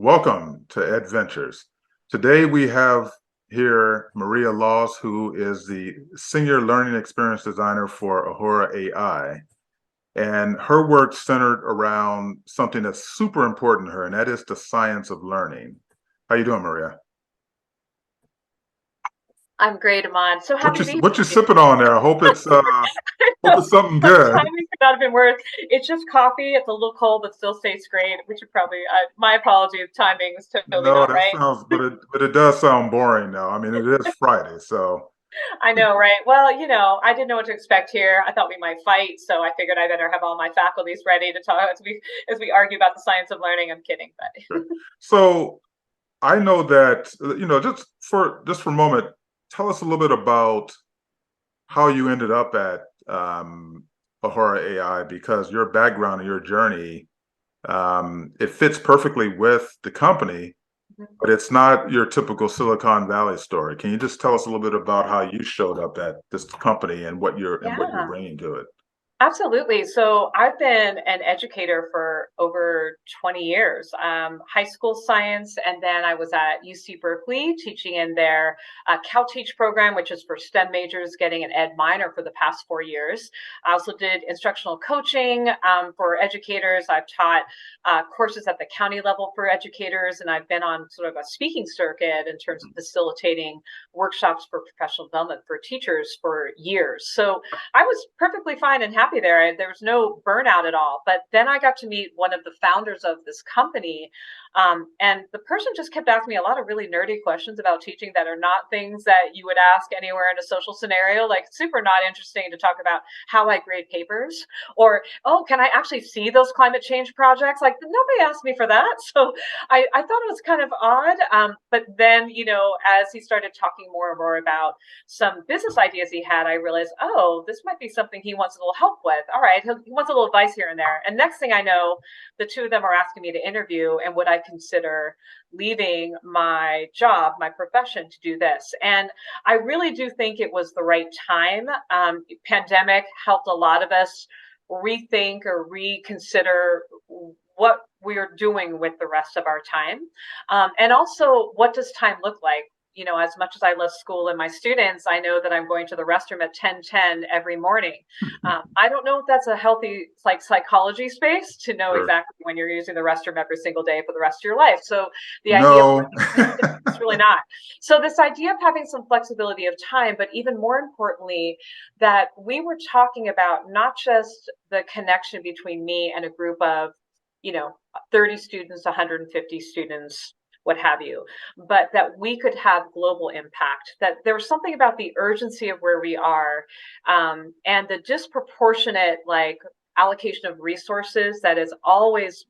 Welcome to Adventures. Today we have here Maria Laws, who is the Senior Learning Experience Designer for Ahura Ai. And her work centered around something that's super important to her, and that is the science of learning. How you doing, Maria? I'm great, Ahmad. So What happy you to be what you here. sipping on there? I hope it's I hope know it's something the good. timing could not have been worse. It's just coffee. It's a little cold, but still tastes great. We should probably. My apologies. Timing is totally No, not that right. sounds, but it does sound boring though. I mean, it is Friday, so I know, right? Well, I didn't know what to expect here. I thought we might fight, so I figured I better have all my faculties ready to talk as we argue about the science of learning. I'm kidding, but sure. So I know that just for a moment, tell us a little bit about how you ended up at Ahura AI, because your background and your journey, it fits perfectly with the company, but it's not your typical Silicon Valley story. Can you just tell us a little bit about how you showed up at this company and what you're yeah. bringing to it? Absolutely. So I've been an educator for over 20 years, high school science, and then I was at UC Berkeley teaching in their CalTeach program, which is for STEM majors getting an ed minor for the past 4 years. I also did instructional coaching for educators. I've taught courses at the county level for educators, and I've been on sort of a speaking circuit in terms of facilitating workshops for professional development for teachers for years. So I was perfectly fine and happy there. There was no burnout at all. But then I got to meet one of the founders of this company. And the person just kept asking me a lot of really nerdy questions about teaching that are not things that you would ask anywhere in a social scenario, like super not interesting to talk about how I grade papers or, oh, can I actually see those climate change projects? Like nobody asked me for that. So I thought it was kind of odd. But then, as he started talking more and more about some business ideas he had, I realized, oh, this might be something he wants a little help with. All right, he wants a little advice here and there. And next thing I know, the two of them are asking me to interview and would I consider leaving my job, my profession to do this. And I really do think it was the right time. Pandemic helped a lot of us rethink or reconsider what we're doing with the rest of our time. And also, what does time look like? As much as I love school and my students, I know that I'm going to the restroom at 10:10 every morning. I don't know if that's a healthy psychology space to know Sure. exactly when you're using the restroom every single day for the rest of your life. So the idea of No. working it's really not. So this idea of having some flexibility of time, but even more importantly, that we were talking about not just the connection between me and a group of, you know, 30 students, 150 students, what have you, but that we could have global impact, that there was something about the urgency of where we are, and the disproportionate allocation of resources that has always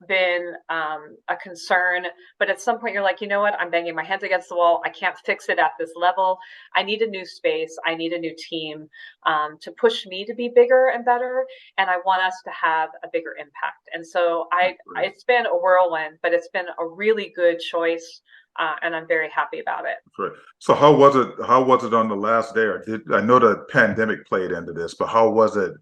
been a concern. But at some point, you're like, you know what? I'm banging my heads against the wall. I can't fix it at this level. I need a new space. I need a new team to push me to be bigger and better. And I want us to have a bigger impact. And so Great. it's been a whirlwind, but it's been a really good choice. And I'm very happy about it. Great. So how was it? How was it on the last day? Or I know the pandemic played into this, but how was it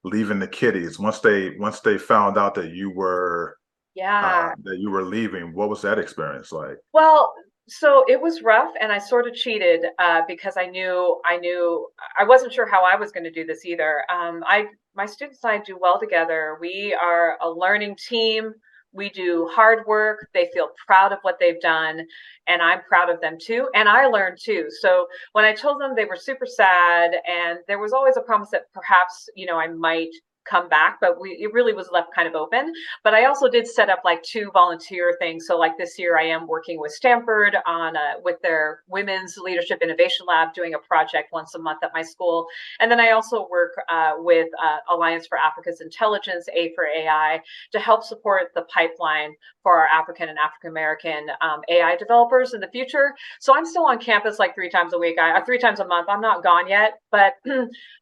leaving the kiddies once they found out Yeah. that you were leaving? What was that experience like? Well, so it was rough, and I sort of cheated because I knew I wasn't sure how I was going to do this either. I My students and I do well together. We are a learning team. We do hard work. They feel proud of what they've done, and I'm proud of them too. And I learned too. So when I told them, they were super sad, and there was always a promise that perhaps I might come back, but it really was left kind of open. But I also did set up like two volunteer things. So like this year I am working with Stanford on with their women's leadership innovation lab, doing a project once a month at my school. And then I also work with Alliance for Africa's Intelligence, A4AI, to help support the pipeline for our African and African American AI developers in the future. So I'm still on campus like 3 times a week, 3 times a month. I'm not gone yet, but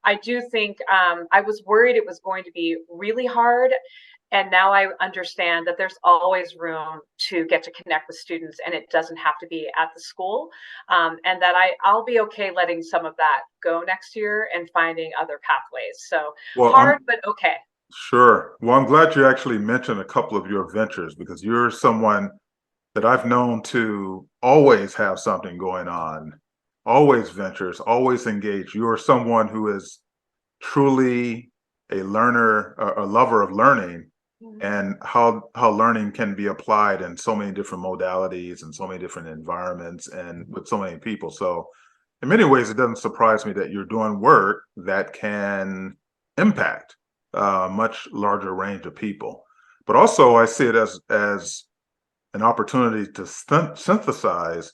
I do think I was worried it was going to be really hard. And now I understand that there's always room to get to connect with students, and it doesn't have to be at the school. And that I'll be okay letting some of that go next year and finding other pathways. So Well, hard, but okay. sure. Well, I'm glad you actually mentioned a couple of your ventures, because you're someone that I've known to always have something going on, always ventures, always engaged. You are someone who is truly a learner, a lover of learning, Mhm. and how learning can be applied in so many different modalities and so many different environments and with so many people. So in many ways, it doesn't surprise me that you're doing work that can impact a much larger range of people. But also, I see it as an opportunity to synthesize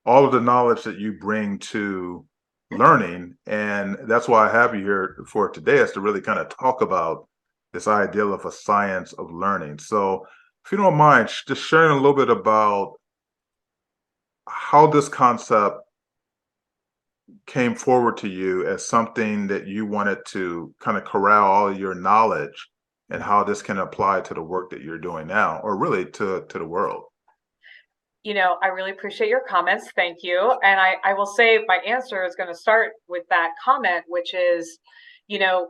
all of the knowledge that you bring to learning. And that's why I have you here for today, is to really kind of talk about this ideal of a science of learning. So if you don't mind, just sharing a little bit about how this concept came forward to you as something that you wanted to kind of corral all of your knowledge, and how this can apply to the work that you're doing now, or really to the world. I really appreciate your comments. Thank you. And I will say my answer is going to start with that comment, which is, you know,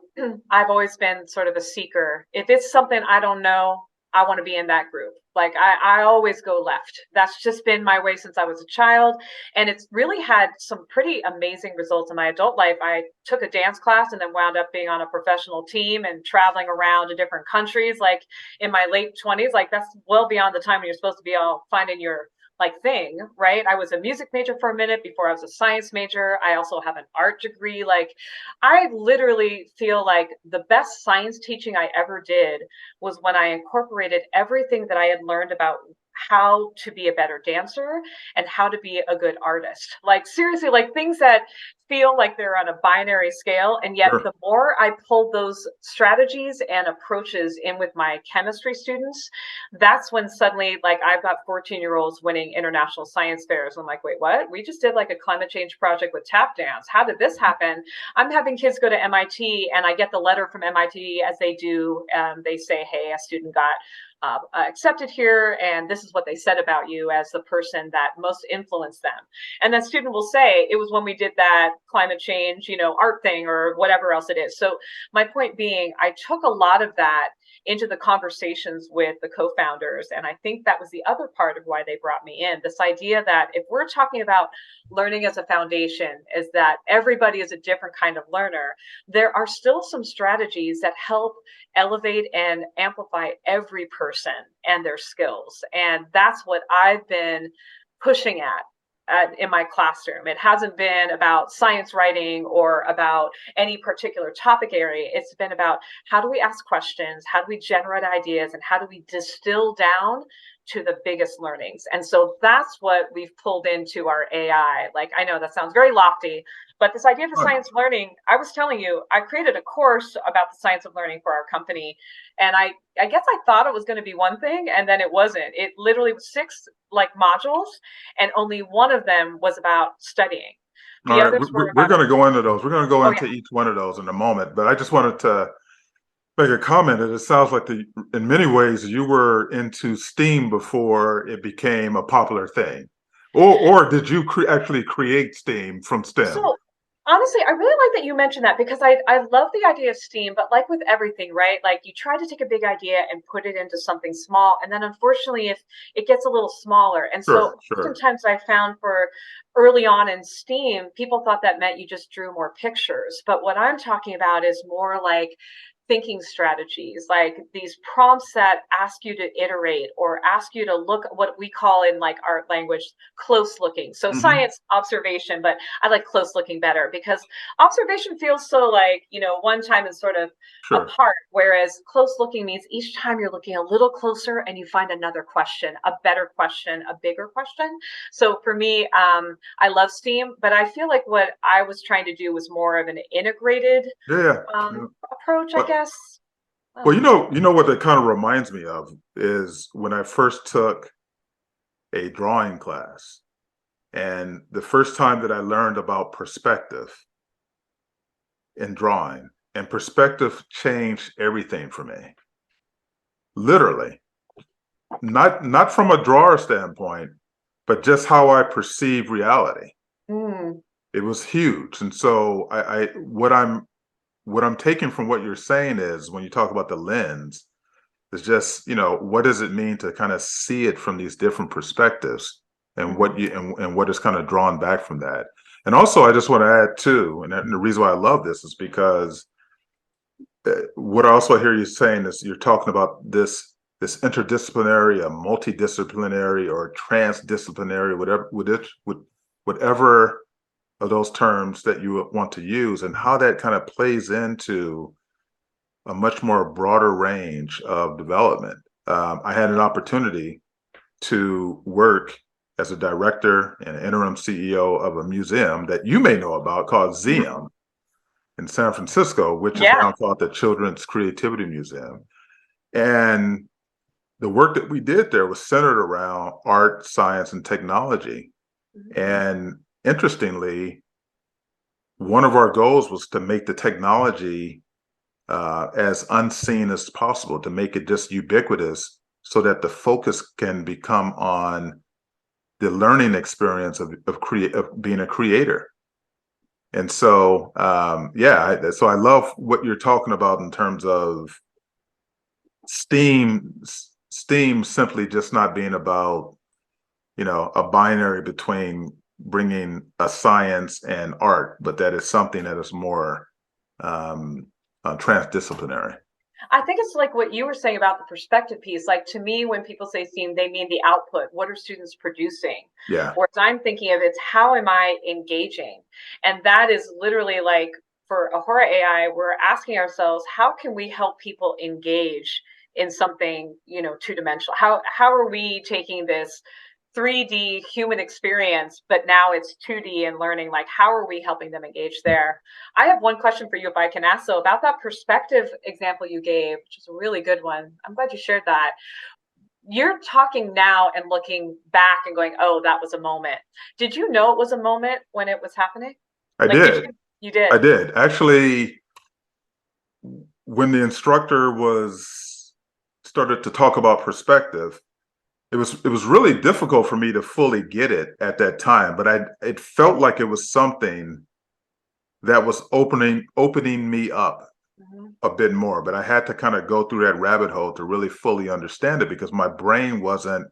I've always been sort of a seeker. If it's something I don't know, I want to be in that group. Like I always go left. That's just been my way since I was a child. And it's really had some pretty amazing results in my adult life. I took a dance class and then wound up being on a professional team and traveling around to different countries, like in my late 20s. Like that's well beyond the time when you're supposed to be all finding your thing, right? I was a music major for a minute before I was a science major. I also have an art degree. Like, I literally feel like the best science teaching I ever did was when I incorporated everything that I had learned about how to be a better dancer and how to be a good artist. Like, seriously, like things that feel like they're on a binary scale. And yet, Sure. the more I pulled those strategies and approaches in with my chemistry students, that's when suddenly, like, I've got 14-year-olds winning international science fairs. I'm like, wait, what? We just did like a climate change project with tap dance. How did this happen? I'm having kids go to MIT, and I get the letter from MIT as they do. They say, hey, a student got accepted here, and this is what they said about you as the person that most influenced them. And that student will say, it was when we did that climate change, art thing or whatever else it is. So my point being, I took a lot of that into the conversations with the co-founders. And I think that was the other part of why they brought me in. This idea that if we're talking about learning as a foundation, is that everybody is a different kind of learner. There are still some strategies that help elevate and amplify every person and their skills. And that's what I've been pushing at in my classroom. It hasn't been about science writing or about any particular topic area. It's been about how do we ask questions, how do we generate ideas, and how do we distill down to the biggest learnings. And so that's what we've pulled into our AI. Like, I know that sounds very lofty, but this idea of the science of learning, I was telling you, I created a course about the science of learning for our company. And I guess I thought it was going to be one thing, and then it wasn't. It literally was six like modules, and only one of them was about studying. All The right, others were we're about, going to go into those. We're going to go oh yeah. into each one of those in a moment, but I just wanted to make a comment that it sounds like in many ways you were into STEAM before it became a popular thing, or did you actually create STEAM from STEM? So honestly, I really like that you mentioned that because I love the idea of STEAM, but like with everything, right? Like you try to take a big idea and put it into something small, and then unfortunately, if it gets a little smaller, and Sure, so sure. oftentimes I found for early on in STEAM, people thought that meant you just drew more pictures, but what I'm talking about is more like thinking strategies, like these prompts that ask you to iterate or ask you to look what we call in like art language close looking. So Hmm. science observation, but I like close looking better because observation feels so like, one time is sort of Sure. apart, whereas close looking means each time you're looking a little closer and you find another question, a better question, a bigger question. So for me, I love STEAM, but I feel like what I was trying to do was more of an integrated Yeah, yeah. Yeah. approach, I But guess. well, Oh. you know what that kind of reminds me of is when I first took a drawing class, and the first time that I learned about perspective in drawing, and perspective changed everything for me. Literally, not from a drawer standpoint, but just how I perceive reality. Mm. It was huge. And so what I'm taking from what you're saying is when you talk about the lens, It's just, what does it mean to kind of see it from these different perspectives, and Mhm. what is kind of drawn back from that. And also, I just want to add too, and the reason why I love this is because what I also hear you saying is you're talking about this interdisciplinary, a multidisciplinary, or transdisciplinary, whatever of those terms that you want to use, and how that kind of plays into a much more broader range of development. I had an opportunity to work as a director and interim CEO of a museum that you may know about called Mhm. ZM in San Francisco, which is Yeah. now called the Children's Creativity Museum. And the work that we did there was centered around art, science, and technology. Mhm. And interestingly, one of our goals was to make the technology as unseen as possible, to make it just ubiquitous so that the focus can become on the learning experience of being a creator. And so, so I love what you're talking about in terms of STEAM, STEAM simply just not being about, a binary between bringing a science and art, but that is something that is more um, transdisciplinary. I think it's like what you were saying about the perspective piece. Like to me, when people say STEAM, they mean the output. What are students producing? Yeah, Whereas I'm thinking of it's how am I engaging? And that is literally like for Ahura AI, we're asking ourselves, how can we help people engage in something, two dimensional? How are we taking this 3D human experience, but now it's 2D and learning? Like, how are we helping them engage there? I have one question for you, if I can ask. So, about that perspective example you gave, which is a really good one. I'm glad you shared that. You're talking now and looking back and going, oh, that was a moment. Did you know it was a moment when it was happening? I Like, did did. you did? I did. Actually, when the instructor was started to talk about perspective, it was really difficult for me to fully get it at that time, but it felt like it was something that was opening me up Mhm. a bit more, but I had to kind of go through that rabbit hole to really fully understand it because my brain wasn't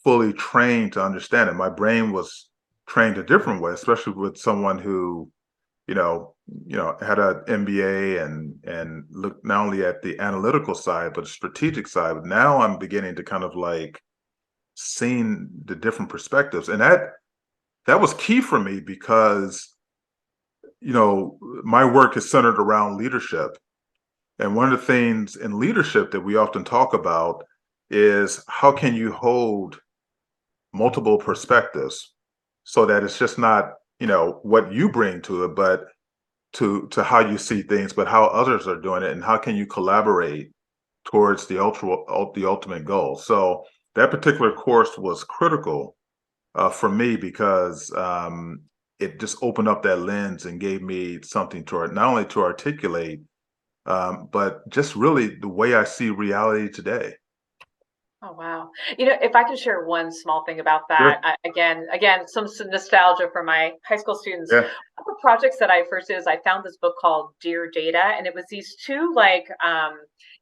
fully trained to understand it. My brain was trained a different way, especially with someone who, had an MBA and looked not only at the analytical side but the strategic side. But now I'm beginning to kind of like seeing the different perspectives, and that was key for me because my work is centered around leadership. And one of the things in leadership that we often talk about is how can you hold multiple perspectives so that it's just not, what you bring to it, but to how you see things, but how others are doing it, and how can you collaborate towards the ultimate goal. So that particular course was critical for me because it just opened up that lens and gave me something to not only to articulate, but just really the way I see reality today. Oh wow! If I can share one small thing about that, Sure. again, some nostalgia for my high school students. Yeah. One of the projects that I first did is I found this book called Dear Data, and it was these two like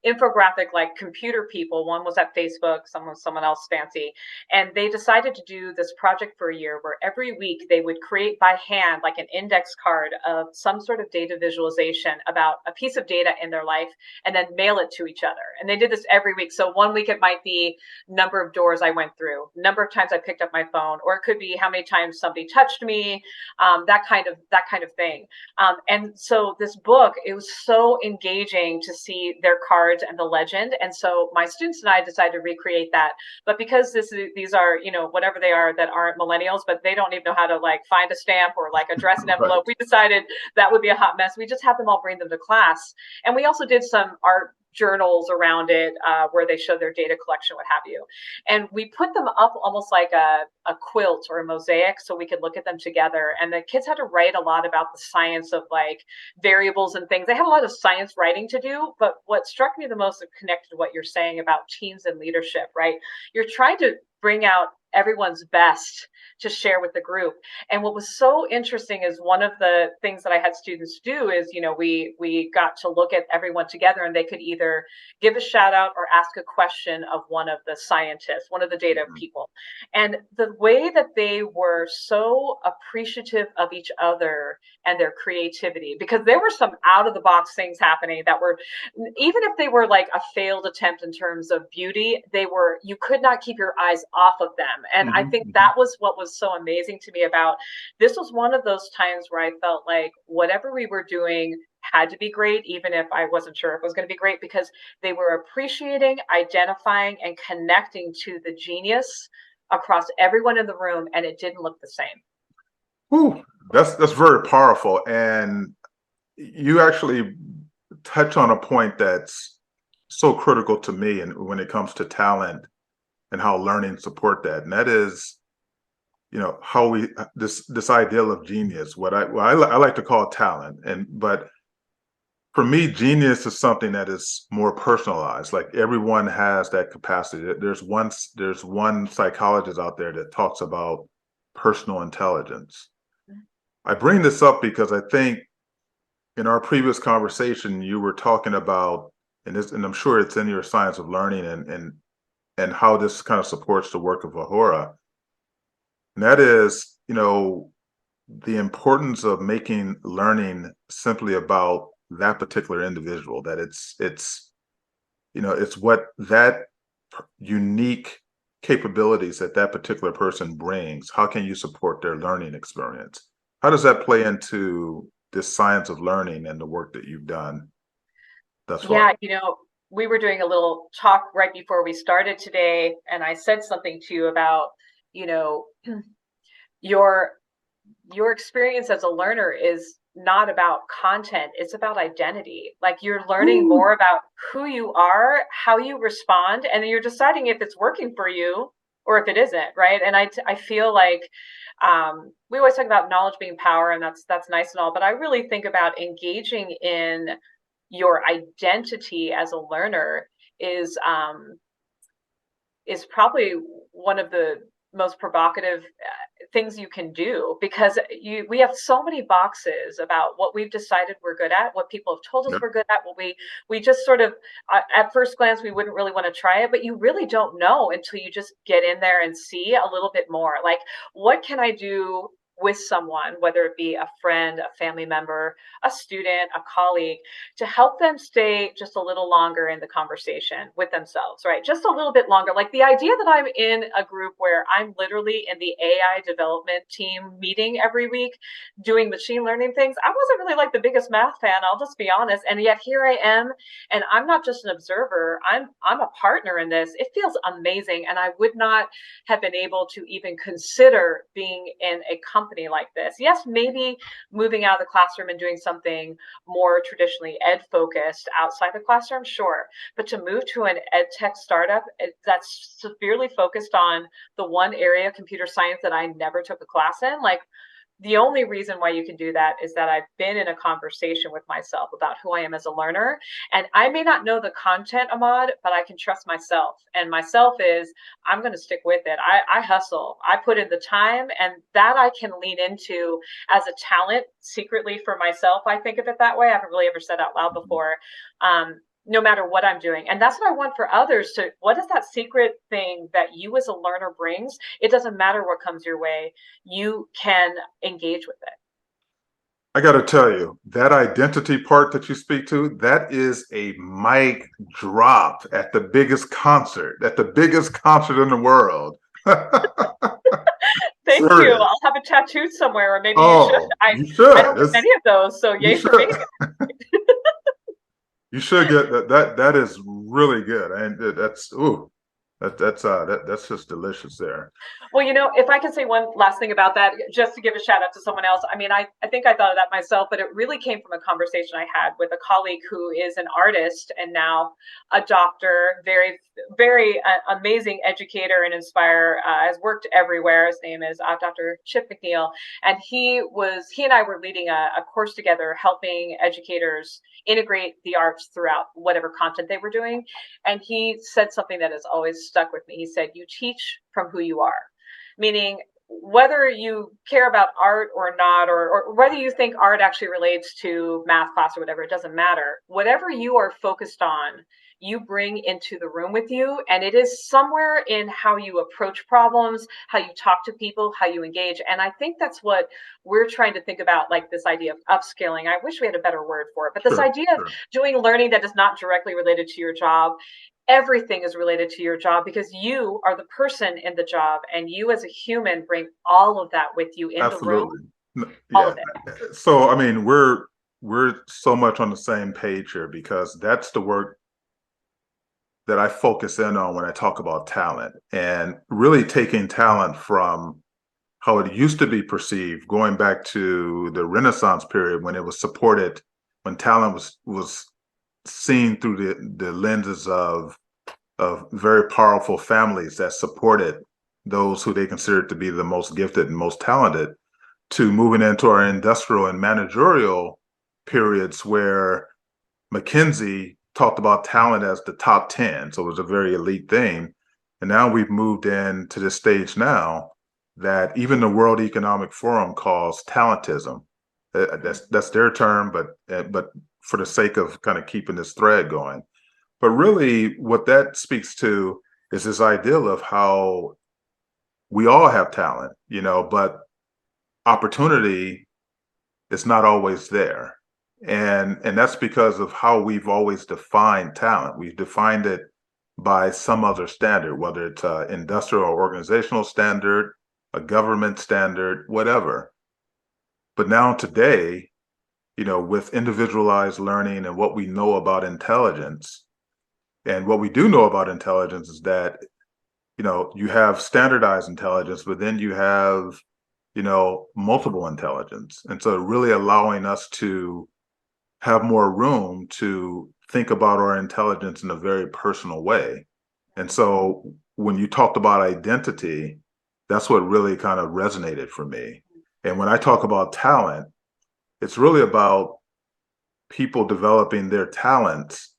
infographic like computer people. One was at Facebook, someone else fancy, and they decided to do this project for a year where every week they would create by hand like an index card of some sort of data visualization about a piece of data in their life, and then mail it to each other. And they did this every week. So one week it might be number of doors I went through, number of times I picked up my phone, or it could be how many times somebody touched me, that kind of thing. And so this book, it was so engaging to see their cards and the legend. And so my students and I decided to recreate that. But because these are whatever they are that aren't millennials, but they don't even know how to like find a stamp or like address an envelope, Right. we decided that would be a hot mess. We just had them all bring them to class, and we also did some art journals around it where they show their data collection, what have you. And we put them up almost like a quilt or a mosaic so we could look at them together. And the kids had to write a lot about the science of like variables and things. They had a lot of science writing to do. But what struck me the most connected to what you're saying about teams and leadership, right? You're trying to bring out everyone's best to share with the group. And what was so interesting is one of the things that I had students do is, we got to look at everyone together, and they could either give a shout out or ask a question of one of the scientists, one of the data Mhm. people. And the way that they were so appreciative of each other and their creativity, because there were some out of the box things happening that were, even if they were like a failed attempt in terms of beauty, you could not keep your eyes off of them. And I Mhm. think Mhm. that was what was so amazing to me about this. Was one of those times where I felt like whatever we were doing had to be great, even if I wasn't sure if it was going to be great, because they were appreciating, identifying, and connecting to the genius across everyone in the room, and it didn't look the same. Whew, that's very powerful, and you actually touch on a point that's so critical to me, and when it comes to talent and how learning support that, and that is, how we this ideal of genius, I like to call talent, and but for me, genius is something that is more personalized. Like everyone has that capacity. There's one psychologist out there that talks about personal intelligence. I bring this up because I think in our previous conversation you were talking about, and I'm sure it's in your science of learning, and how this kind of supports the work of Ahura. And that is, the importance of making learning simply about that particular individual, that it's what that unique capabilities that that particular person brings. How can you support their learning experience? How does that play into this science of learning and the work that you've done thus far? Yeah, we were doing a little talk right before we started today, and I said something to you about, you know, your your experience as a learner is not about content, it's about identity. Like you're learning Ooh, more about who you are, how you respond, and then you're deciding if it's working for you or if it isn't, right? And I feel like we always talk about knowledge being power, and that's nice and all, but I really think about engaging in your identity as a learner is um, is probably one of the most provocative things you can do, because we have so many boxes about what we've decided we're good at, what people have told us yeah. we're good at, what we just sort of at first glance we wouldn't really want to try it, but you really don't know until you just get in there and see a little bit more. Like, what can I do with someone, whether it be a friend, a family member, a student, a colleague, to help them stay just a little longer in the conversation with themselves, right? Just a little bit longer. Like the idea that I'm in a group where I'm literally in the AI development team meeting every week doing machine learning things. I wasn't really like the biggest math fan, I'll just be honest. And yet here I am, and I'm not just an observer, I'm a partner in this. It feels amazing. And I would not have been able to even consider being in a company like this. Yes, maybe moving out of the classroom and doing something more traditionally ed focused outside the classroom, sure. But to move to an ed tech startup that's severely focused on the one area, computer science, that I never took a class in, like the only reason why you can do that is that I've been in a conversation with myself about who I am as a learner. And I may not know the content, Ahmad, but I can trust myself. And myself is, I'm going to stick with it. I hustle, I put in the time, and that I can lean into as a talent secretly for myself. I think of it that way. I haven't really ever said out loud Mhm. before. No matter what I'm doing. And that's what I want for others to, what is that secret thing that you as a learner brings? It doesn't matter what comes your way, you can engage with it. I got to tell you, that identity part that you speak to, that is a mic drop at the biggest concert in the world. Thank you. Serious. I'll have a tattoo somewhere, or maybe you should. Oh, you I should. don't get many of those, so You yay for me. should. You should get that. That is really good, and that's ooh, that's just delicious there. Well, if I can say one last thing about that, just to give a shout out to someone else. I mean, I think I thought of that myself, but it really came from a conversation I had with a colleague who is an artist and now a doctor, very, very amazing educator and inspire, has worked everywhere. His name is Dr. Chip McNeil. And he and I were leading a course together, helping educators integrate the arts throughout whatever content they were doing. And he said something that has always stuck with me. He said, "You teach from who you are." meaning whether you care about art or not, or whether you think art actually relates to math class or whatever, it doesn't matter. Whatever you are focused on, you bring into the room with you. And it is somewhere in how you approach problems, how you talk to people, how you engage. And I think that's what we're trying to think about, like this idea of upskilling. I wish we had a better word for it, but this Sure, idea of sure. doing learning that is not directly related to your job. Everything is related to your job because you are the person in the job, and you as a human bring all of that with you in the room, Absolutely. all Yeah. of it. So I mean, we're so much on the same page here because that's the work that I focus in on when I talk about talent and really taking talent from how it used to be perceived, going back to the Renaissance period when it was supported, when talent was seen through the lenses of very powerful families that supported those who they considered to be the most gifted and most talented, to moving into our industrial and managerial periods where McKinsey talked about talent as the top 10. So it was a very elite thing. And now we've moved into this stage now that even the World Economic Forum calls talentism. That's their term, but for the sake of kind of keeping this thread going. But really, what that speaks to is this ideal of how we all have talent, but opportunity is not always there. And that's because of how we've always defined talent. We've defined it by some other standard, whether it's an industrial or organizational standard, a government standard, whatever. But now today, with individualized learning and what we know about intelligence, and what we do know about intelligence is that, you have standardized intelligence, but then you have, multiple intelligence. And so really allowing us to have more room to think about our intelligence in a very personal way. And so when you talked about identity, that's what really kind of resonated for me. And when I talk about talent, it's really about people developing their talents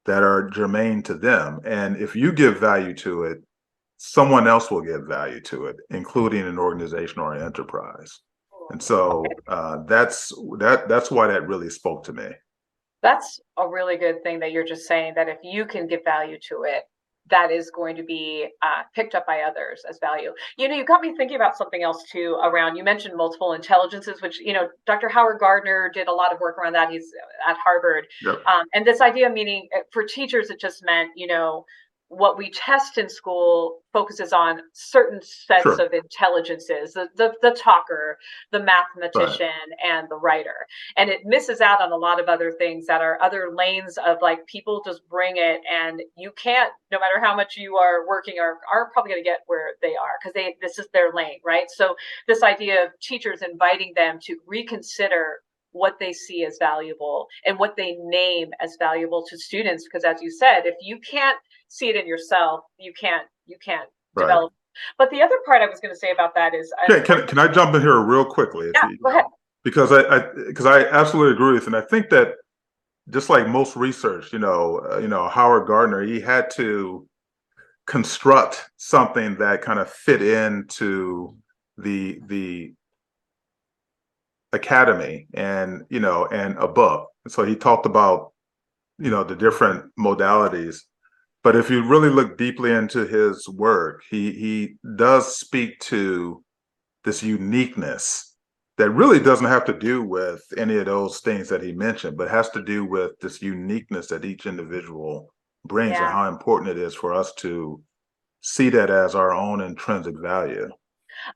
that are germane to them. And if you give value to it, someone else will give value to it, including an organization or an enterprise. And so that's why that really spoke to me. That's a really good thing that you're just saying, that if you can give value to it, that is going to be picked up by others as value. You got me thinking about something else too. Around, you mentioned multiple intelligences, which Dr. Howard Gardner did a lot of work around that. He's at Harvard, Yep. and this idea, meaning for teachers, it just meant what we test in school focuses on certain sets Sure. of intelligences: the talker, the Right. mathematician, and the writer. And it misses out on a lot of other things that are other lanes of, like, people just bring it, and you can't, no matter how much you are working, are probably going to get where they are because this is their lane, right? So this idea of teachers inviting them to reconsider what they see as valuable and what they name as valuable to students, because as you said, if you can't see it in yourself, you can't Right. develop. But the other part I was going to say about that is, Can I jump in here real quickly? If yeah, you go ahead. know, because I absolutely agree with, and I think that just like most research, Howard Gardner, he had to construct something that kind of fit into the academy and a book. So he talked about the different modalities. But if you really look deeply into his work, he does speak to this uniqueness that really doesn't have to do with any of those things that he mentioned, but has to do with this uniqueness that each individual brings and Yeah. how important it is for us to see that as our own intrinsic value.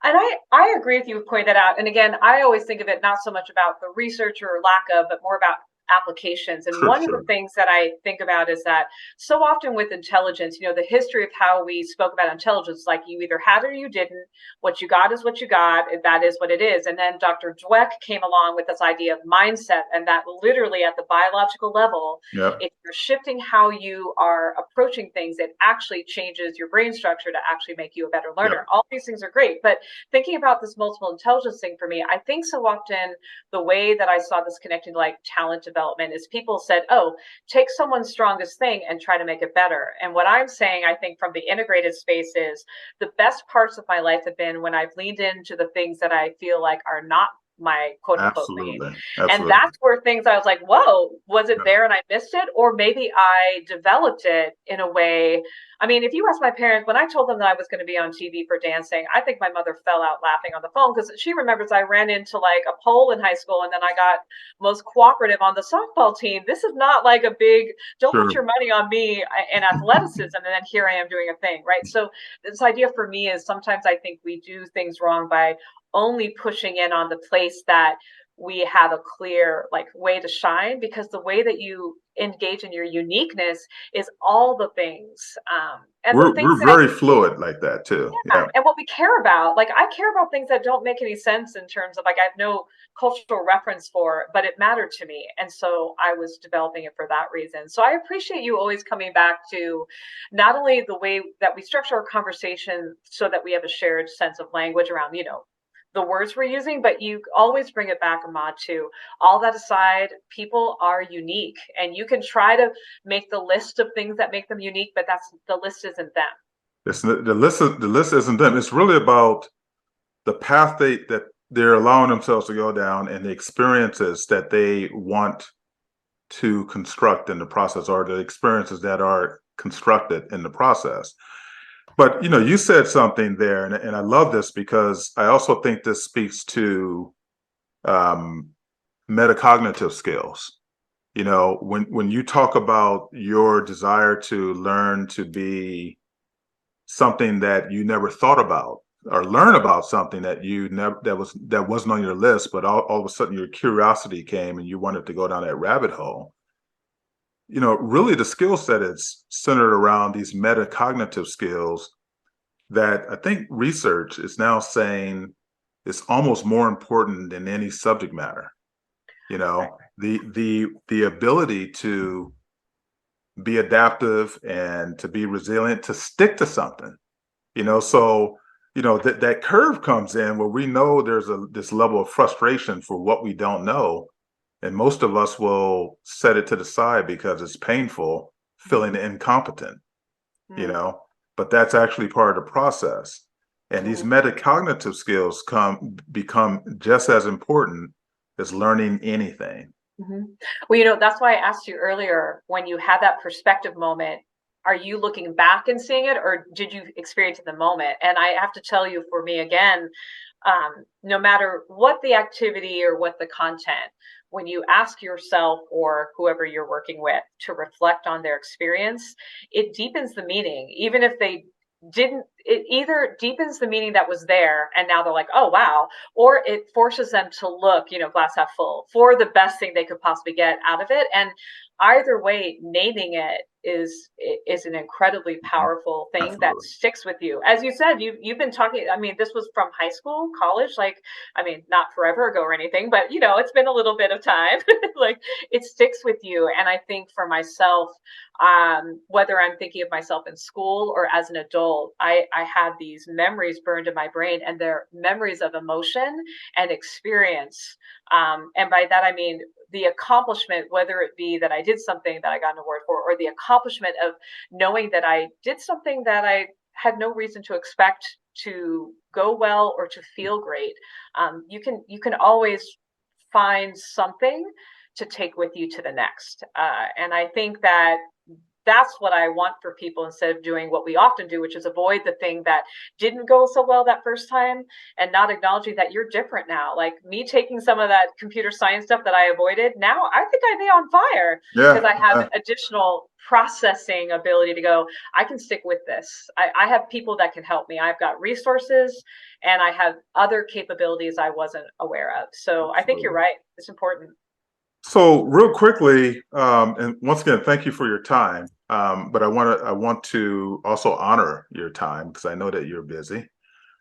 And I agree with you with pointing that out. And again, I always think of it not so much about the research or lack of, but more about applications. And Sure, one of the sure. things that I think about is that so often with intelligence, the history of how we spoke about intelligence, like, you either had it or you didn't. What you got is what you got. That is what it is. And then Dr. Dweck came along with this idea of mindset, and that literally at the biological level, Yep. if you're shifting how you are approaching things, it actually changes your brain structure to actually make you a better Yeah. learner. All these things are great. But thinking about this multiple intelligence thing for me, I think so often the way that I saw this connecting to like talent development is people said, oh, take someone's strongest thing and try to make it better. And what I'm saying, I think from the integrated space is the best parts of my life have been when I've leaned into the things that I feel like are not my quote unquote lane. Absolutely. And Absolutely. that's where things I was like, whoa, was it Yeah. there and I missed it? Or maybe I developed it in a way. I mean, if you ask my parents, when I told them that I was going to be on TV for dancing, I think my mother fell out laughing on the phone because she remembers I ran into like a pole in high school and then I got most cooperative on the softball team. This is not like a big, don't put Sure. your money on me in athleticism. And then here I am doing a thing, right? So this idea for me is sometimes I think we do things wrong by only pushing in on the place that we have a clear like way to shine, because the way that you engage in your uniqueness is all the things and the things We're that very fluid like that too. yeah, Yeah. and what we care about. Like I care about things that don't make any sense in terms of like I have no cultural reference for, but it mattered to me. And so I was developing it for that reason. So I appreciate you always coming back to not only the way that we structure our conversation so that we have a shared sense of language around, you know, the words we're using, but you always bring it back, Ahmad, to all that aside, people are unique and you can try to make the list of things that make them unique, but that's the list isn't them. It's the list isn't them. It's really about the path that they're allowing themselves to go down and the experiences that they want to construct in the process, or the experiences that are constructed in the process. But you know, you said something there, and I love this because I also think this speaks to um, metacognitive skills. You know, when you talk about your desire to learn to be something that you never thought about, or learn about something that you never that wasn't on your list, but all of a sudden your curiosity came and you wanted to go down that rabbit hole. You know, really the skill set is centered around these metacognitive skills that I think research is now saying is almost more important than any subject matter. You Right. know, the ability to be adaptive and to be resilient, to stick to something. You know, so you know that curve comes in where we know there's this level of frustration for what we don't know, and most of us will set it to the side because it's painful, feeling Mm-hmm. incompetent. You Mm-hmm. know, but that's actually part of the process. And these Mm-hmm. metacognitive skills become just as important as learning anything. Mm-hmm. Well, you know, that's why I asked you earlier when you had that perspective moment, are you looking back and seeing it, or did you experience it in the moment? And I have to tell you, for me, again, no matter what the activity or what the content, when you ask yourself or whoever you're working with to reflect on their experience, it deepens the meaning. Even if they didn't, it either deepens the meaning that was there and now they're like, oh, wow, or it forces them to look, you know, glass half full for the best thing they could possibly get out of it. And either way, naming it is an incredibly Mhm. powerful thing that Absolutely. sticks with you. As you said, you've been talking, I mean, this was from high school, college, like, I mean, not forever ago or anything, but you know, it's been a little bit of time. Like it sticks with you. And I think for myself, whether I'm thinking of myself in school or as an adult, I have these memories burned in my brain, and they're memories of emotion and experience. And by that I mean the accomplishment, whether it be that I did something that I got an award for, or the accomplishment of knowing that I did something that I had no reason to expect to go well or to feel great. You can always find something to take with you to the next. And I think that that's what I want for people instead of doing what we often do, which is avoid the thing that didn't go so well that first time and not acknowledging that you're different now. Like me taking some of that computer science stuff that I avoided, now I think I'd be on fire because Yeah. I have additional processing ability to go, I can stick with this. I have people that can help me. I've got resources and I have other capabilities I wasn't aware of. So I think you're Absolutely. right. It's important. So real quickly, and once again, thank you for your time. But I want to also honor your time because I know that you're busy.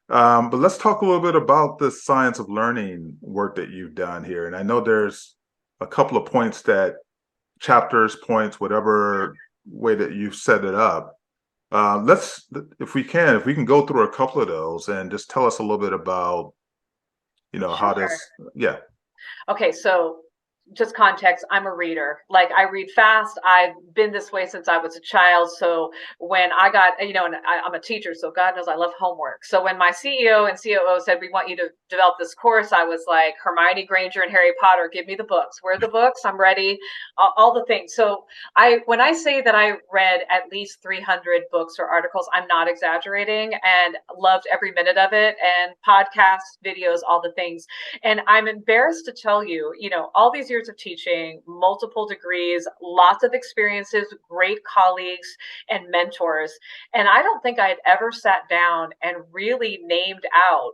But let's talk a little bit about the science of learning work that you've done here. And I know there's a couple of points that chapters, points, whatever way that you've set it up. Let's, if we can go through a couple of those and just tell us a little bit about, how Sure. this, yeah. Okay, so just context, I'm a reader. Like I read fast. I've been this way since I was a child. So when I got, and I'm a teacher, so God knows I love homework. So when my CEO and COO said, we want you to develop this course, I was like, Hermione Granger and Harry Potter, give me the books. Where are the books? I'm ready. All the things. So when I say that I read at least 300 books or articles, I'm not exaggerating, and loved every minute of it, and podcasts, videos, all the things. And I'm embarrassed to tell you, all these years of teaching, multiple degrees, lots of experiences, great colleagues and mentors. And I don't think I had ever sat down and really named out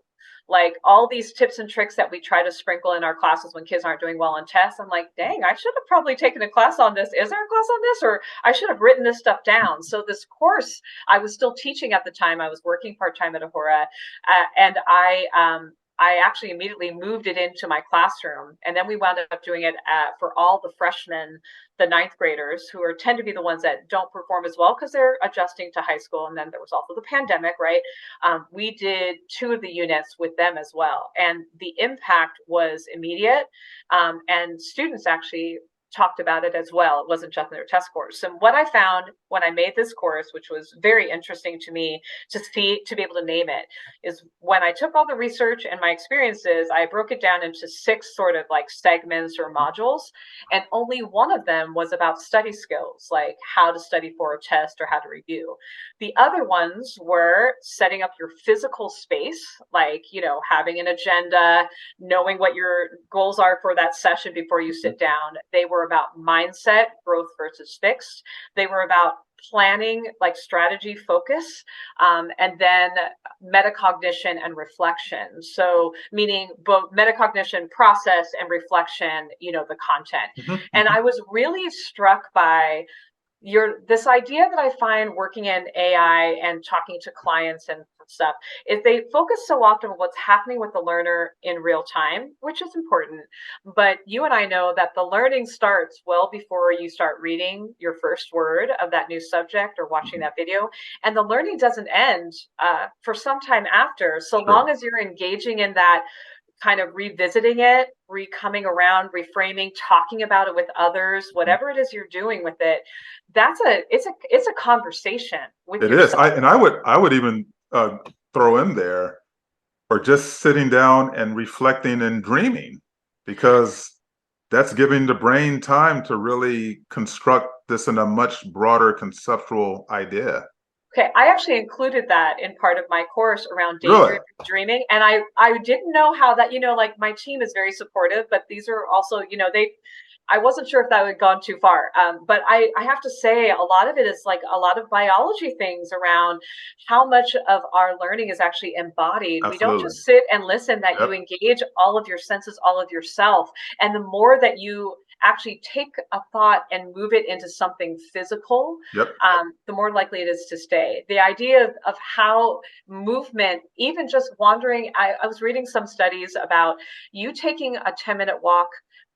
like all these tips and tricks that we try to sprinkle in our classes when kids aren't doing well on tests. I'm like, dang, I should have probably taken a class on this. Is there a class on this? Or I should have written this stuff down. So this course, I was still teaching at the time. I was working part-time at Ahura, and I actually immediately moved it into my classroom. And then we wound up doing it for all the freshmen, the ninth graders, who tend to be the ones that don't perform as well because they're adjusting to high school. And then there was also the pandemic, right? We did 2 of the units with them as well. And the impact was immediate. And students actually talked about it as well. It wasn't just in their test scores. And what I found when I made this course, which was very interesting to me to be able to name it, is when I took all the research and my experiences, I broke it down into 6 sort of like segments or modules. And only one of them was about study skills, like how to study for a test or how to review. The other ones were setting up your physical space, like, having an agenda, knowing what your goals are for that session before you sit down. They were about mindset, growth versus fixed. They were about planning, like strategy focus, and then metacognition and reflection. So, meaning both metacognition, process, and reflection, the content. Mhm, And I mhm. was really struck by this idea that I find working in AI and talking to clients and stuff is they focus so often on what's happening with the learner in real time, which is important. But you and I know that the learning starts well before you start reading your first word of that new subject or watching Mhm. that video. And the learning doesn't end for some time after, so long Sure. as you're engaging in that kind of revisiting it, coming around, reframing, talking about it with others, Mhm. whatever it is you're doing with it, it's a conversation with It is. yourself. I would even throw in there, or just sitting down and reflecting and dreaming, because that's giving the brain time to really construct this in a much broader conceptual idea. Okay, I actually included that in part of my course around Really? daydreaming, and I didn't know how that, like my team is very supportive, but these are also, I wasn't sure if that had gone too far. But I have to say, a lot of it is like a lot of biology things around how much of our learning is actually embodied. We don't Absolutely. just sit and listen, that you Yep. engage all of your senses, all of yourself. And the more that you actually take a thought and move it into something physical, Yep. the more likely it is to stay. The idea of how movement, even just wandering, I was reading some studies about you taking a 10-minute walk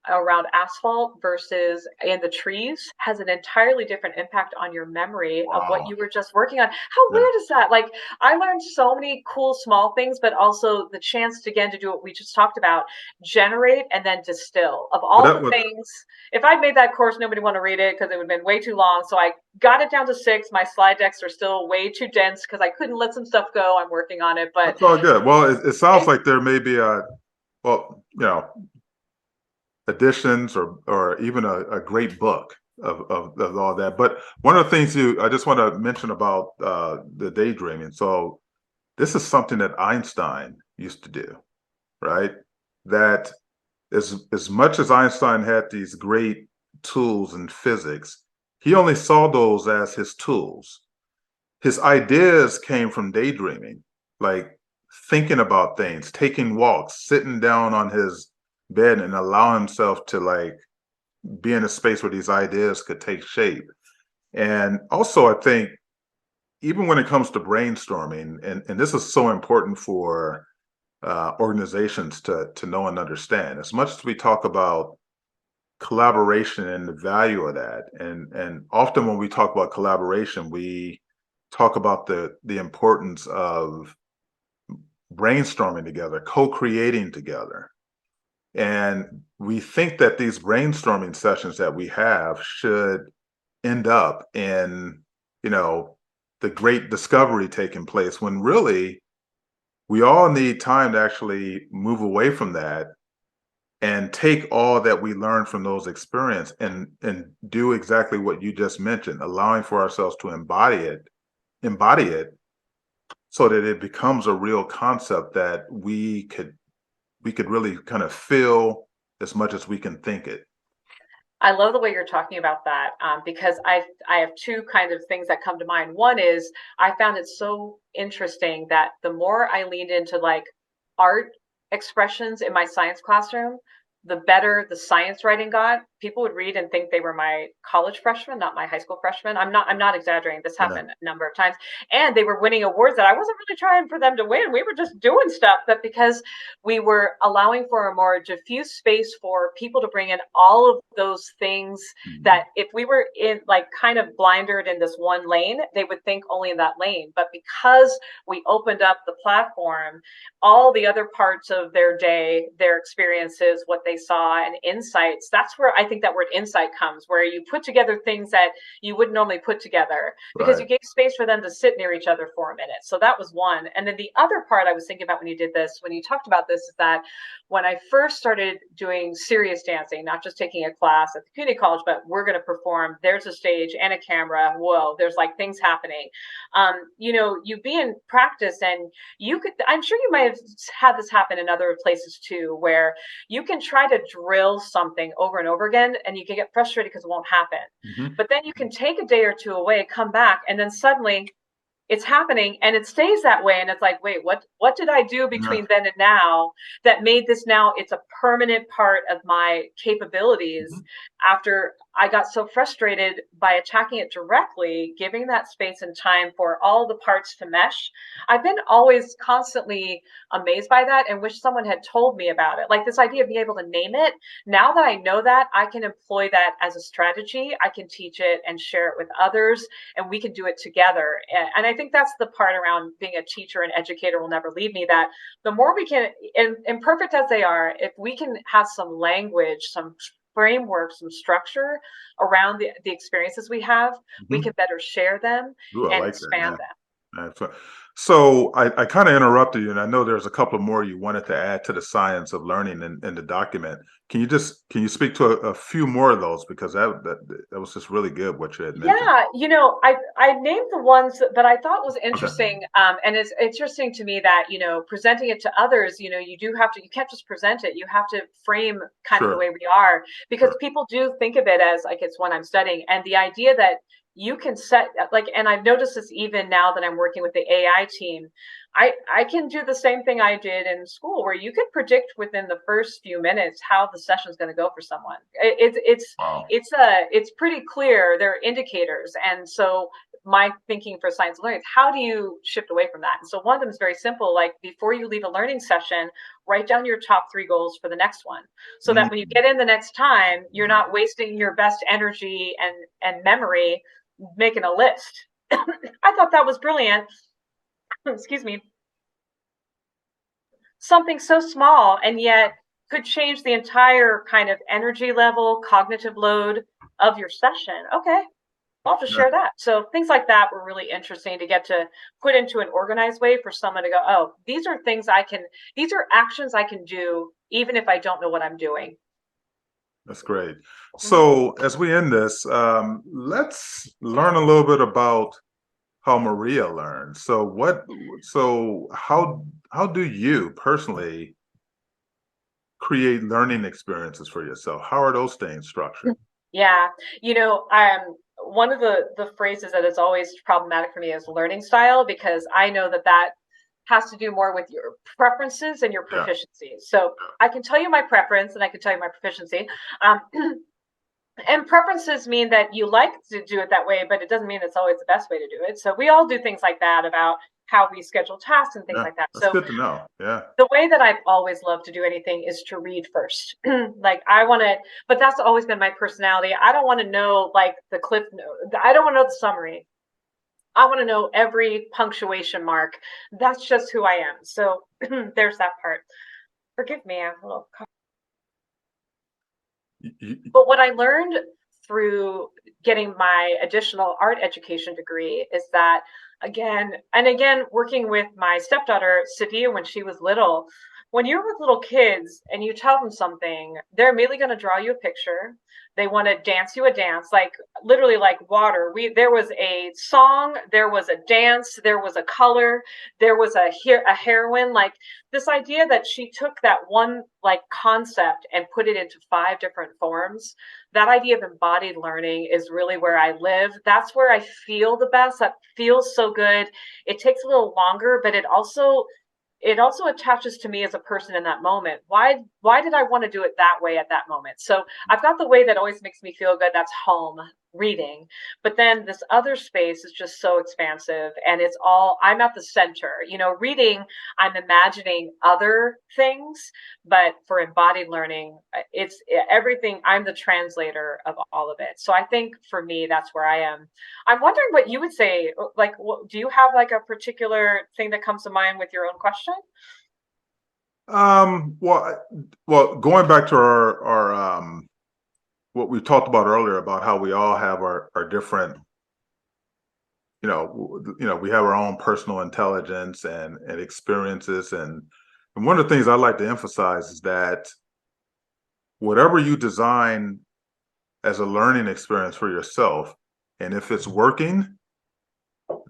around asphalt versus in the trees has an entirely different impact on your memory of what Wow. you were just working on. How Yeah. weird is that? Like, I learned so many cool small things, but also the chance to, again, to do what we just talked about, generate and then distill. Of Well, all that the was things, if I'd made that course, nobody would want to read it because it would have been way too long. So I got it down to 6. My slide decks are still way too dense because I couldn't let some stuff go. I'm working on it, but that's all good. Well, it sounds it, like there may be well, additions, or even a great book of all that. But one of the things I just want to mention about the daydreaming. So this is something that Einstein used to do, right? That as much as Einstein had these great tools in physics, he only saw those as his tools. His ideas came from daydreaming, like thinking about things, taking walks, sitting down on his bed and allow himself to like be in a space where these ideas could take shape. And also, I think even when it comes to brainstorming, and this is so important for organizations to know and understand. As much as we talk about collaboration and the value of that. And often when we talk about collaboration, we talk about the importance of brainstorming together, co-creating together. And we think that these brainstorming sessions that we have should end up in, you know, the great discovery taking place, when really we all need time to actually move away from that and take all that we learn from those experiences and do exactly what you just mentioned, allowing for ourselves to embody it so that it becomes a real concept that we could really kind of feel as much as we can think it. I love the way you're talking about that, because I have two kind of things that come to mind. One is I found it so interesting that the more I leaned into like art expressions in my science classroom, the better the science writing got. People would read and think they were my college freshmen, not my high school freshmen. I'm not exaggerating. This Yeah. happened a number of times. And they were winning awards that I wasn't really trying for them to win. We were just doing stuff, but because we were allowing for a more diffuse space for people to bring in all of those things that Mhm. if we were in like kind of blindered in this one lane, they would think only in that lane. But because we opened up the platform, all the other parts of their day, their experiences, what they saw, and insights. That's where I think that word insight comes, where you put together things that you wouldn't normally put together because Right. you gave space for them to sit near each other for a minute. So that was one. And then the other part I was thinking about when you did this, when you talked about this, is that when I first started doing serious dancing, not just taking a class at the community college, but we're going to perform, there's a stage and a camera. Whoa, there's like things happening. You be in practice and you could, I'm sure you might have had this happen in other places too, where you can try to drill something over and over again and you can get frustrated because it won't happen. Mhm. But then you can take a day or two away, come back, and then suddenly it's happening and it stays that way, and it's like, wait, what did I do Yeah. between then and now that made this, now it's a permanent part of my capabilities, Mhm. after I got so frustrated by attacking it directly, giving that space and time for all the parts to mesh. I've been always constantly amazed by that and wish someone had told me about it, like this idea of being able to name it. Now that I know that, I can employ that as a strategy. I can teach it and share it with others, and we can do it together. And I think that's the part around being a teacher and educator will never leave me, that the more we can, imperfect as they are, if we can have some language, some framework, some structure around the experiences we have, we Mhm. can better share them Ooh, I and like that. expand Yeah. them. So I kind of interrupted you, and I know there's a couple more you wanted to add to the science of learning in the document. Can you speak to a few more of those, because that was just really good what you had mentioned. Yeah, I named the ones that I thought was Okay. interesting, and it's interesting to me that presenting it to others, you can't just present it, you have to frame kind of the Sure. way we are, because Sure. people do think of it as like it's one I'm studying, and the idea that you can set like, and I've noticed this even now that I'm working with the AI team. I can do the same thing I did in school, where you can predict within the first few minutes how the session is going to go for someone. Wow. It's pretty clear. There are indicators. And so my thinking for science learning is, how do you shift away from that? And so one of them is very simple, like before you leave a learning session, write down your top 3 goals for the next one, so that when you Mm. get in the next time, you're Yeah. not wasting your best energy and memory making a list. I thought that was brilliant. Excuse me. Something so small and yet could change the entire kind of energy level, cognitive load of your session. Okay, I'll just Yeah. share that. So things like that were really interesting to get to put into an organized way for someone to go, oh, these are actions I can do even if I don't know what I'm doing. That's great. Mhm. So as we end this, let's learn a little bit about how Maria learned. So how do you personally create learning experiences for yourself? How are those things structured? Yeah, one of the phrases that is always problematic for me is learning style, because I know that has to do more with your preferences and your Yeah. proficiency. So I can tell you my preference and I can tell you my proficiency. Um, and preferences mean that you like to do it that way, but it doesn't mean it's always the best way to do it. So we all do things like that about how we schedule tasks and things Yeah, like that. that's So good to know. Yeah. the way that I've always loved to do anything is to read first. Like I want to, but that's always been my personality. I don't want to know like the cliff note. I don't want to know the summary. I want to know every punctuation mark. That's just who I am. So there's that part. Forgive me, I'm a little. But what I learned through getting my additional art education degree is that, again and again, working with my stepdaughter, Sadia, when she was little, when you're with little kids and you tell them something, they're immediately going to draw you a picture. They want to dance you a dance, like literally like water. There was a song, there was a dance, there was a color, there was a heroine. Like this idea that she took that one like concept and put it into 5 different forms. That idea of embodied learning is really where I live. That's where I feel the best. That feels so good. It takes a little longer, but it also attaches to me as a person in that moment. Why did I want to do it that way at that moment? So I've got the way that always makes me feel good. That's home reading. But then this other space is just so expansive, and it's all, I'm at the center. Reading, I'm imagining other things, but for embodied learning, it's everything. I'm the translator of all of it. So I think for me, that's where I am. I'm wondering what you would say. Like, do you have like a particular thing that comes to mind with your own question? Well, going back to our what we talked about earlier about how we all have our different, we have our own personal intelligence and experiences, and one of the things I like to emphasize is that whatever you design as a learning experience for yourself, and if it's working,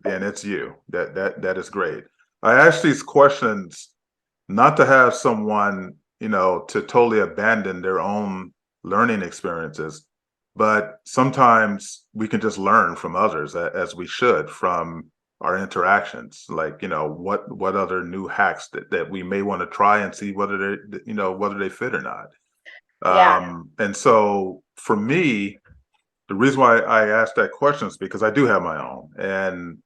then it's you. That is great. I ask these questions not to have someone, to totally abandon their own learning experiences, but sometimes we can just learn from others, as we should, from our interactions. Like, what other new hacks that we may want to try and see whether they fit or not. Yeah. And so for me, the reason why I asked that question is because I do have my own, and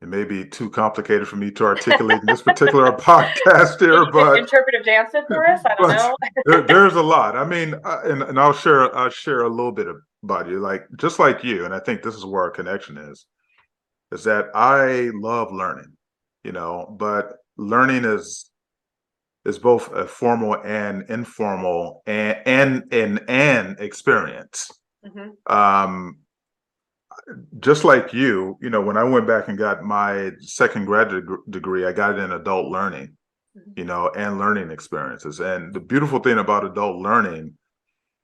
it may be too complicated for me to articulate in this particular podcast here, but Interpretive dance it for us. I don't but know. there's a lot. I mean, and I'll share a little bit about you, like just like you, and I think this is where our connection is that I love learning, but learning is both a formal and informal and an experience. Hmm. Um, just like when I went back and got my second graduate degree, I got it in adult learning, Hmm. and learning experiences. And the beautiful thing about adult learning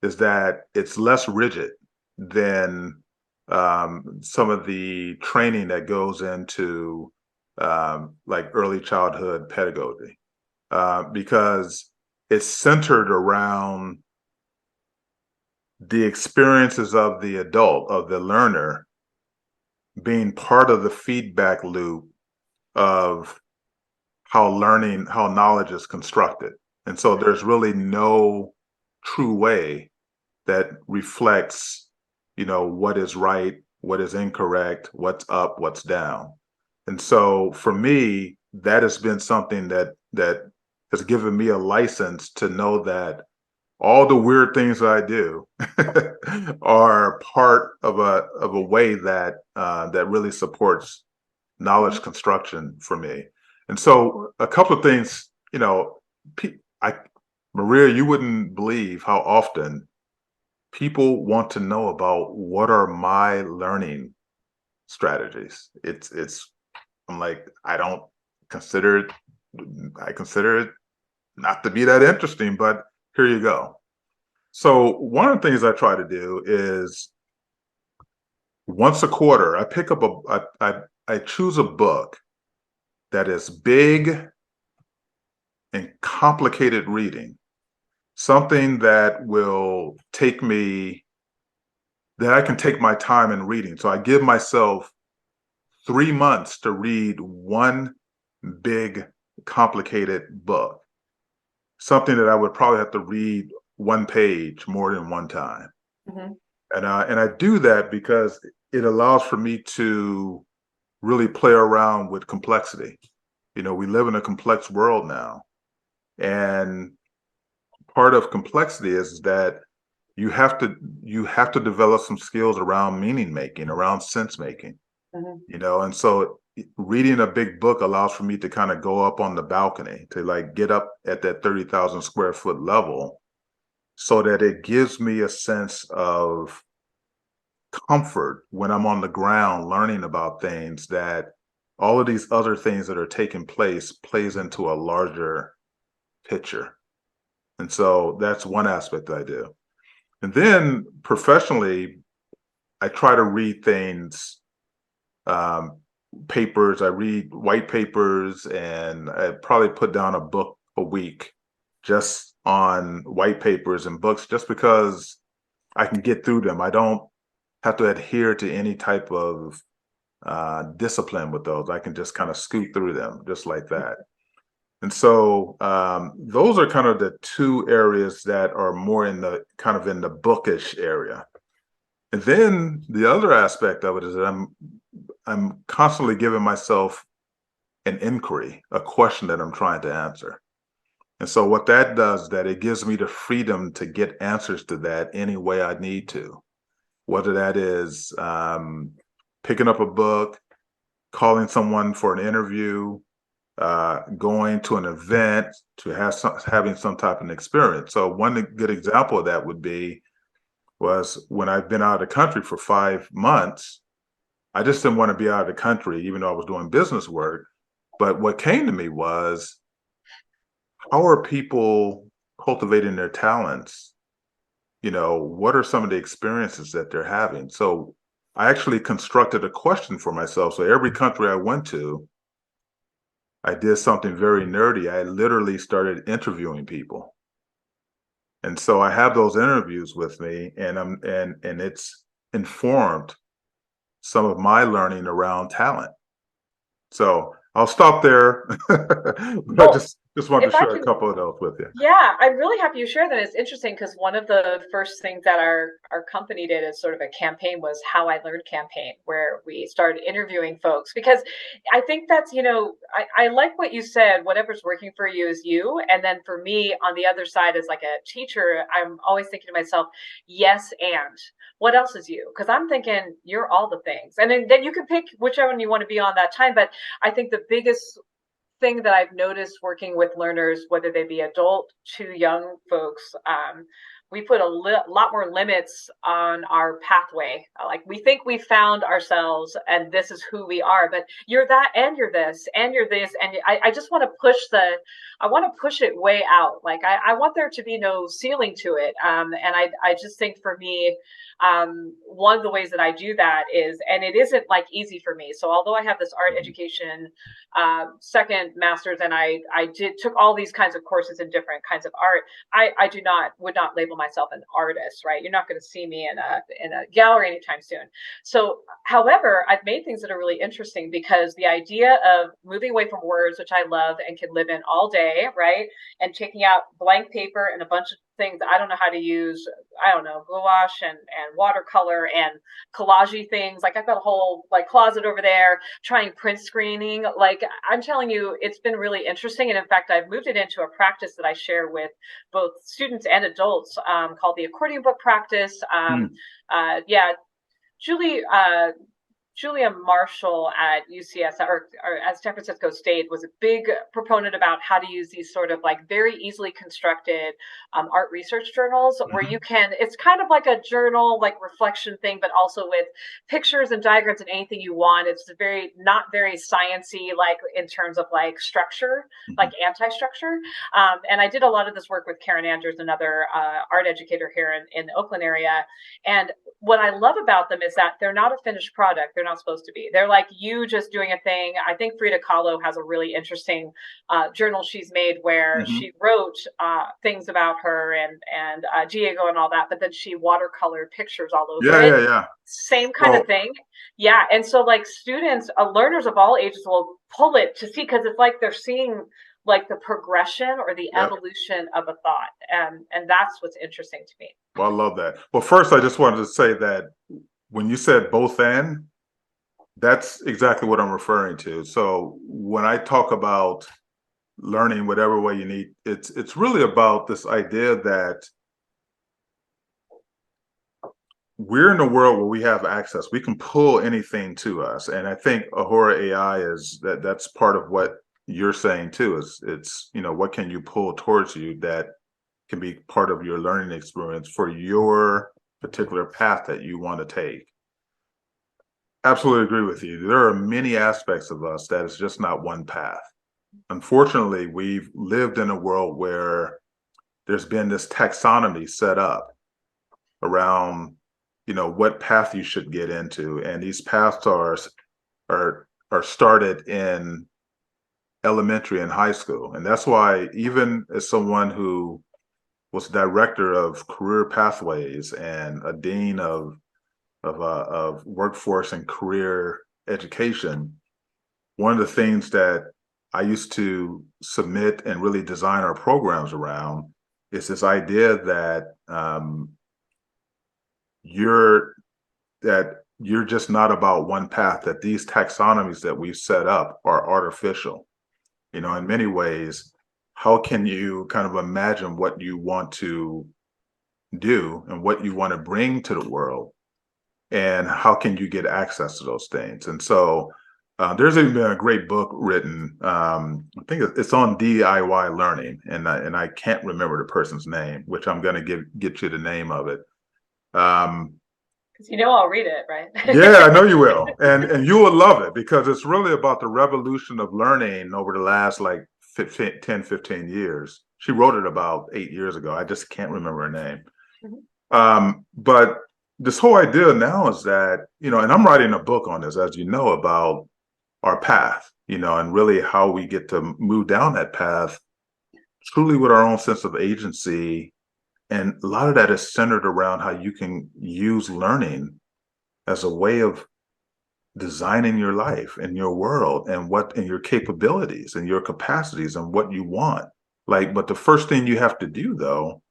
is that it's less rigid than some of the training that goes into like early childhood pedagogy, because it's centered around the experiences of the adult, of the learner, being part of the feedback loop of how knowledge is constructed. And so there's really no true way that reflects, what is right, what is incorrect, what's up, what's down. And so for me, that has been something that has given me a license to know that all the weird things that I do are part of a way that really supports knowledge construction for me. And so a couple of things, I Maria, you wouldn't believe how often people want to know about what are my learning strategies. It's I'm like, consider it I consider it not to be that interesting, but here you go. So one of the things I try to do is once a quarter, I pick up I choose a book that is big and complicated reading, something that I can take my time in reading. So I give myself 3 months to read one big, complicated book, something that I would probably have to read one page more than one time. Hmm. And I do that because it allows for me to really play around with complexity. We live in a complex world now, and part of complexity is that you have to develop some skills around meaning making, around sense making. Mhm. And so reading a big book allows for me to kind of go up on the balcony, to like get up at that 30,000 square foot level, so that it gives me a sense of comfort when I'm on the ground learning about things, that all of these other things that are taking place plays into a larger picture. And so that's one aspect that I do. And then professionally, I try to read things, um, papers. I read white papers, and I probably put down a book a week just on white papers and books, just because I can get through them. I don't have to adhere to any type of discipline with those. I can just kind of scoot through them just like that. And so those are kind of the two areas that are more in the kind of in the bookish area. And then the other aspect of it is that I'm constantly giving myself an inquiry, a question that I'm trying to answer. And so what that does, that it gives me the freedom to get answers to that any way I need to, whether that is picking up a book, calling someone for an interview, going to an event, to having some type of experience. So one good example of that was when I've been out of the country for 5 months. I just didn't want to be out of the country, even though I was doing business work. But what came to me was, how are people cultivating their talents? What are some of the experiences that they're having? So I actually constructed a question for myself. So every country I went to, I did something very nerdy. I literally started interviewing people. And so I have those interviews with me, and it's informed some of my learning around talent. So I'll stop there. But I Well, just wanted to if I share a can, couple of those with you. yeah, I'm really happy you shared that. It's interesting because one of the first things that our company did as sort of a campaign was How I Learned campaign, where we started interviewing folks. Because I think that's, I like what you said. Whatever's working for you is you, and then for me on the other side, as like a teacher, I'm always thinking to myself, yes, and what else is you? Because I'm thinking you're all the things, and then you can pick whichever one you want to be on that time. But I think the biggest thing that I've noticed working with learners, whether they be adult to young folks, we put a lot more limits on our pathway. Like we think we found ourselves and this is who we are, but you're that and you're this and you're this. And I just want to I want to push it way out. Like I want there to be no ceiling to it. And I just think for me, one of the ways that I do that is, and it isn't like easy for me. So although I have this art education second master's, and I took all these kinds of courses in different kinds of art. I would not label myself an artist, right? You're not going to see me in a gallery anytime soon. So, however, I've made things that are really interesting, because the idea of moving away from words, which I love and can live in all day, right, and taking out blank paper and a bunch of things I don't know how to use. I don't know, gouache and watercolor and collagey things. Like I've got a whole like closet over there trying print screening. Like I'm telling you, it's been really interesting. And in fact, I've moved it into a practice that I share with both students and adults, called the accordion book practice. Mm. Yeah, Julie Julia Marshall at UCS, or at San Francisco State, was a big proponent about how to use these sort of like very easily constructed art research journals, where Mhm. you can, it's kind of like a journal, like reflection thing, but also with pictures and diagrams and anything you want. It's very, not very sciencey, like in terms of like structure, like Mhm. anti-structure. And I did a lot of this work with Karen Andrews, another art educator here in the Oakland area. And what I love about them is that they're not a finished product. They're not supposed to be. They're like you just doing a thing. I think Frida Kahlo has a really interesting journal she's made, where Mhm. she wrote things about her and Diego and all that, but then she watercolored pictures all over Yeah, it. yeah, yeah. Same kind of Well, thing. Yeah. And so like students, learners of all ages will pull it to see, because it's like they're seeing like the progression or the yep. evolution of a thought. And that's what's interesting to me. Well, I love that. Well, first, I just wanted to say that when you said both and, That's exactly what I'm referring to. So when I talk about learning whatever way you need, it's really about this idea that we're in a world where we have access. We can pull anything to us. And I think Ahura AI is that's part of what you're saying too, is it's, what can you pull towards you that can be part of your learning experience for your particular path that you want to take. Absolutely agree with you. There are many aspects of us that is just not one path. Unfortunately, we've lived in a world where there's been this taxonomy set up around, what path you should get into, and these paths are started in elementary and high school, and that's why even as someone who was director of career pathways and a dean of workforce and career education, one of the things that I used to submit and really design our programs around is this idea that you're just not about one path, that these taxonomies that we've set up are artificial. In many ways, how can you kind of imagine what you want to do and what you want to bring to the world? And how can you get access to those things? And so there's even been a great book written. I think it's on DIY learning, and I can't remember the person's name, which I'm going to get you the name of it. Um, I'll read it, right? yeah, I know you will, and you will love it because it's really about the revolution of learning over the last like 10-15 years. She wrote it about 8 years ago. I just can't remember her name. But this whole idea now is that, and I'm writing a book on this, as you know, about our path, and really how we get to move down that path truly with our own sense of agency. And a lot of that is centered around how you can use learning as a way of designing your life and your world and your capabilities and your capacities and what you want. But the first thing you have to do, though,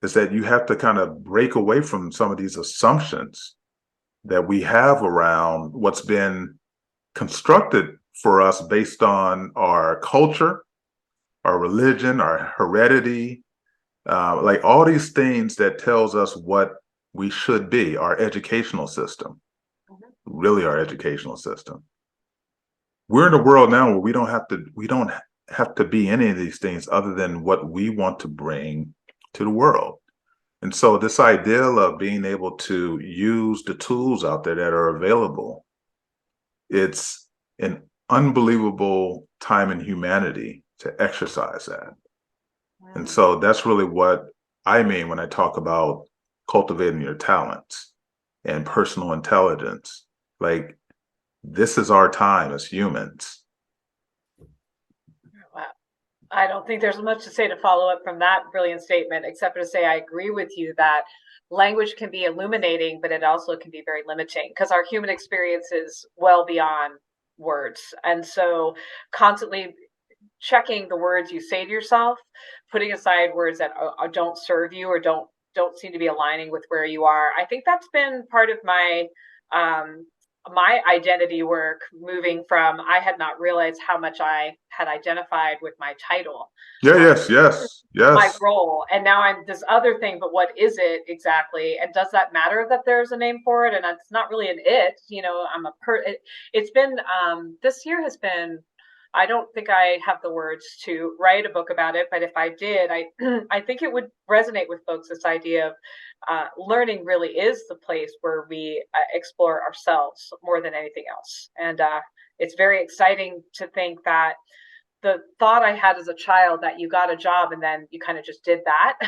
is that you have to kind of break away from some of these assumptions that we have around what's been constructed for us based on our culture, our religion, our heredity, like all these things that tells us what we should be, our educational system, really our educational system. We're in a world now where we don't have to be any of these things other than what we want to bring to the world. And so this idea of being able to use the tools out there that are available, it's an unbelievable time in humanity to exercise that. And so that's really what I mean when I talk about cultivating your talents and personal intelligence. Like, this is our time as humans. Wow. I don't think there's much to say to follow up from that brilliant statement, except to say I agree with you that language can be illuminating, but it also can be very limiting because our human experience is well beyond words. And so constantly checking the words you say to yourself, putting aside words that don't serve you or don't seem to be aligning with where you are. I think that's been part of um, my identity work, moving from I had not realized how much I had identified with my title, Yeah, um, yes, yes, my yes. role, and now I'm this other thing. But what is it exactly? And does that matter that there's a name for it? And it's not really an it. I'm a it's been this year has been. I don't think I have the words to write a book about it, but if I did, I I think it would resonate with folks. This idea of learning really is the place where we explore ourselves more than anything else, and it's very exciting to think that the thought I had as a child that you got a job and then you kind of just did that.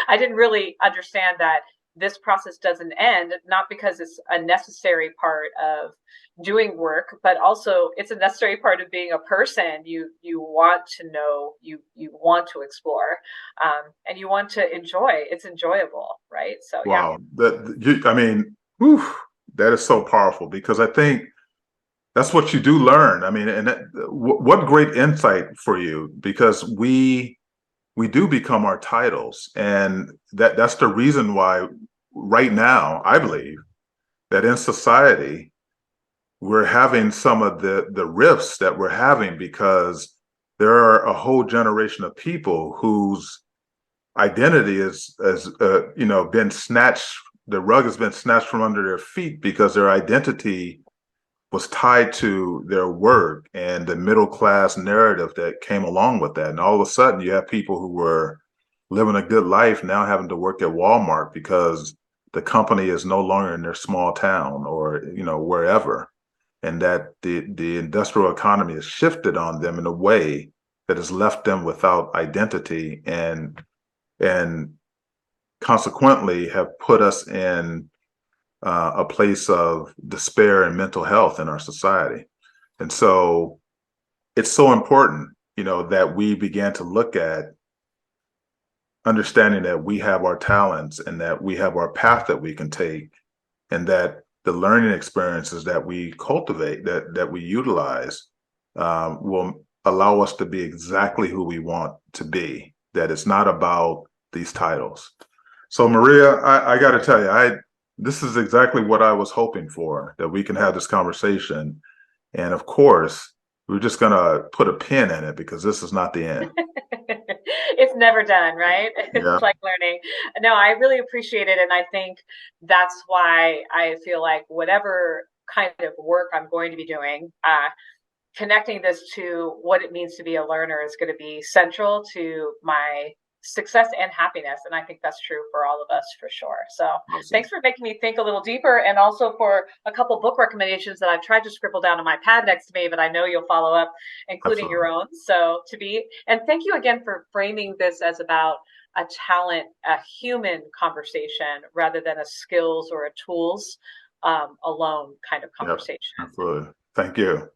I didn't really understand that this process doesn't end, not because it's a necessary part of doing work, but also it's a necessary part of being a person. You want to know, you want to explore, and you want to enjoy. It's enjoyable, right? So yeah. Wow. I mean, whew, that is so powerful because I think that's what you do learn. I mean, and what great insight for you, because we do become our titles, and that's the reason why right now I believe that in society we're having some of the rifts that we're having because there are a whole generation of people whose identity is been snatched. The rug has been snatched from under their feet because their identity was tied to their work and the middle class narrative that came along with that. And all of a sudden, you have people who were living a good life now having to work at Walmart because the company is no longer in their small town or wherever, and that the industrial economy has shifted on them in a way that has left them without identity and consequently have put us in a place of despair and mental health in our society. And so it's so important, that we began to look at understanding that we have our talents and that we have our path that we can take, and that the learning experiences that we cultivate, that we utilize, will allow us to be exactly who we want to be. That it's not about these titles. So Maria, I got to tell you, this is exactly what I was hoping for, that we can have this conversation. And of course, we're just going to put a pin in it because this is not the end. It's never done, right? Yeah, It's like learning. No, I really appreciate it. And I think that's why I feel like whatever kind of work I'm going to be doing, connecting this to what it means to be a learner is going to be central to my success and happiness. And I think that's true for all of us for sure. So awesome. thanks for making me think a little deeper, and also for a couple book recommendations that I've tried to scribble down on my pad next to me, but I know you'll follow up, including your Absolutely. own. So and thank you again for framing this as about a talent, a human conversation rather than a skills or a tools alone kind of Yep, conversation. absolutely. Thank you.